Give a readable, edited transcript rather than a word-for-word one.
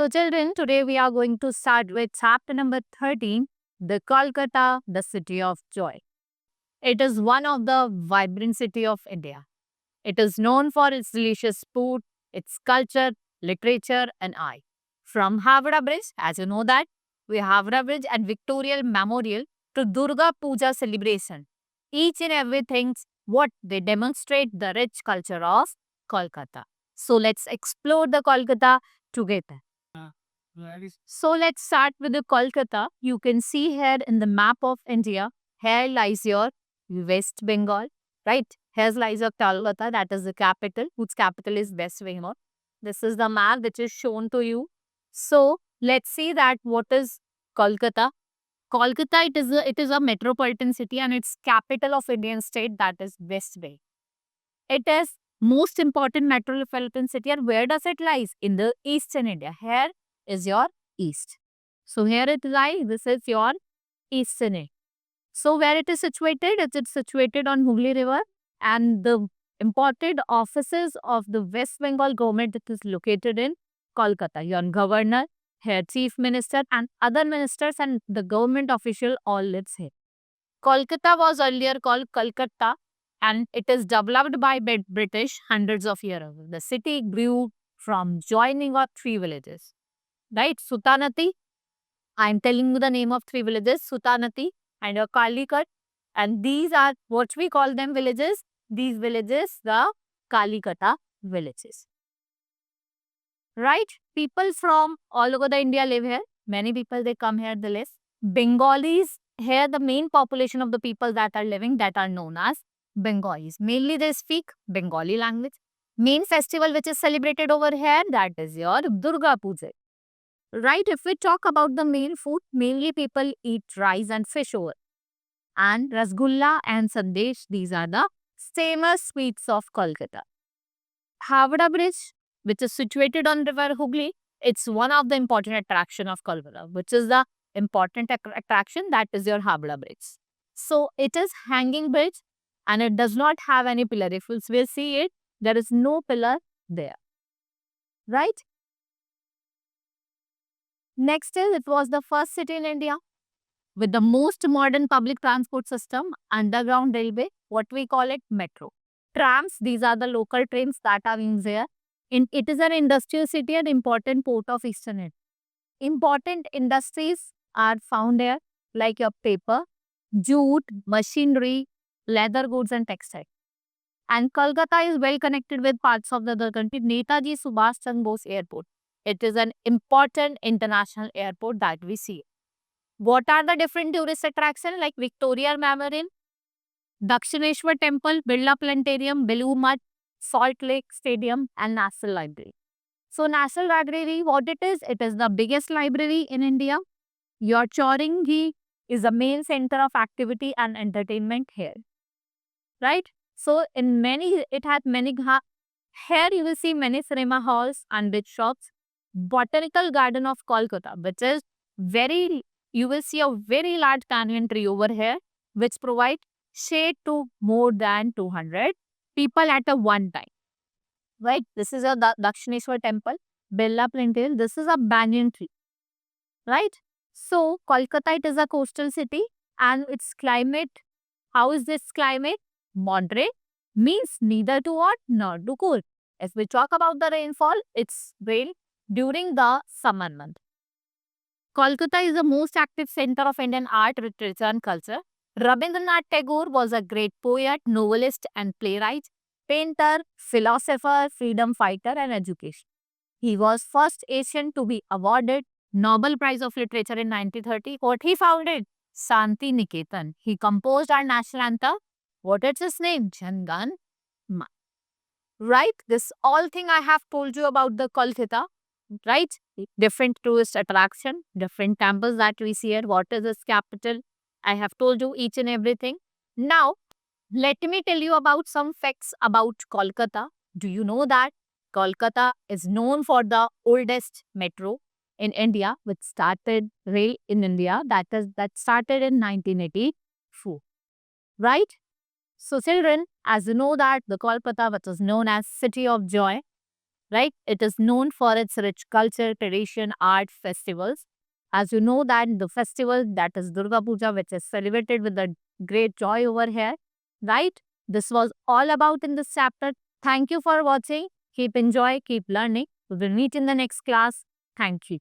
So children, today we are going to start with chapter number 13, the Kolkata, the city of joy. It is one of the vibrant city of India. It is known for its delicious food, its culture, literature and art. From Havra Bridge, as you know that, we have Havra Bridge and Victoria Memorial to Durga Puja celebration. Each and everything what they demonstrate the rich culture of Kolkata. So let's explore the Kolkata together. So let's start with the Kolkata. You can see here in the map of India, here lies your West Bengal, right? Here lies your Kolkata, that is the capital, whose capital is West Bengal. This is the map which is shown to you. So let's see that what is Kolkata. Kolkata, it is a metropolitan city and its capital of Indian state, that is West Bengal. It is most important metropolitan city, and where does it lies? In the eastern India. Here is your east. So here it lies. This is your eastern India. So where it is situated? It is situated on Hooghly River, and the important offices of the West Bengal government it is located in Kolkata. Your governor, here chief minister, and other ministers and the government official all lives here. Kolkata was earlier called Calcutta and it is developed by British hundreds of years ago. The city grew from joining of three villages. Right? Sutanati, I am telling you the name of three villages, Sutanati and Kalikat. And these are what we call them villages. These villages, the Kalikata villages. Right? People from all over the India live here. Many people, they come here, they live. Bengalis, here the main population of the people that are living that are known as Bengalis. Mainly they speak Bengali language. Main festival which is celebrated over here, that is your Durga Puja. Right, if we talk about the main food, mainly people eat rice and fish over. And Rasgulla and Sandesh, these are the famous sweets of Kolkata. Havra Bridge, which is situated on river Hooghly, it's one of the important attraction of Kolkata, which is the important attraction that is your Havra Bridge. So it is hanging bridge and it does not have any pillar. If you will see it, there is no pillar there. Right? Next is it was the first city in India with the most modern public transport system, underground railway, what we call it metro. Trams, these are the local trains that are in there. It is an industrial city and important port of Eastern India. Important industries are found here like your paper, jute, machinery, leather goods and textile. And Kolkata is well connected with parts of the other country. Netaji Subhash Chandra Bose Airport. It is an important international airport that we see. What are the different tourist attractions like Victoria Memorial, Dakshineshwar Temple, Birla Planetarium, Belur Mutt, Salt Lake Stadium and National Library. So National Library, what it is the biggest library in India. Your Chowringhee is the main center of activity and entertainment here. Right? So in many, it had many, here you will see many cinema halls and big shops. Botanical Garden of Kolkata, which is very, you will see a very large banyan tree over here, which provide shade to more than 200 people at a one time. Right? This is a Dakshineshwar temple, Birla Planetarium. This is a banyan tree. Right? So, Kolkata, it is a coastal city and its climate, how is this climate? Moderate, means neither too hot nor too cold. If we talk about the rainfall, it's rain during the summer month. Kolkata is the most active center of Indian art, literature and culture. Rabindranath Tagore was a great poet, novelist and playwright, painter, philosopher, freedom fighter and education. He was first Asian to be awarded Nobel Prize of Literature in 1930. What he founded? Shanti Niketan. He composed our national anthem. What is his name? Jan Gan Man. Right? This all thing I have told you about the Kolkata. Right? Different tourist attraction, different temples that we see here. What is its capital? I have told you each and everything. Now, let me tell you about some facts about Kolkata. Do you know that Kolkata is known for the oldest metro in India, which started rail in India, that started in 1984. Right? So children, as you know that the Kolkata, which is known as City of Joy, right? It is known for its rich culture, tradition, art, festivals. As you know that the festival that is Durga Puja, which is celebrated with a great joy over here, right? This was all about in this chapter. Thank you for watching. Keep enjoy, keep learning. We will meet in the next class. Thank you.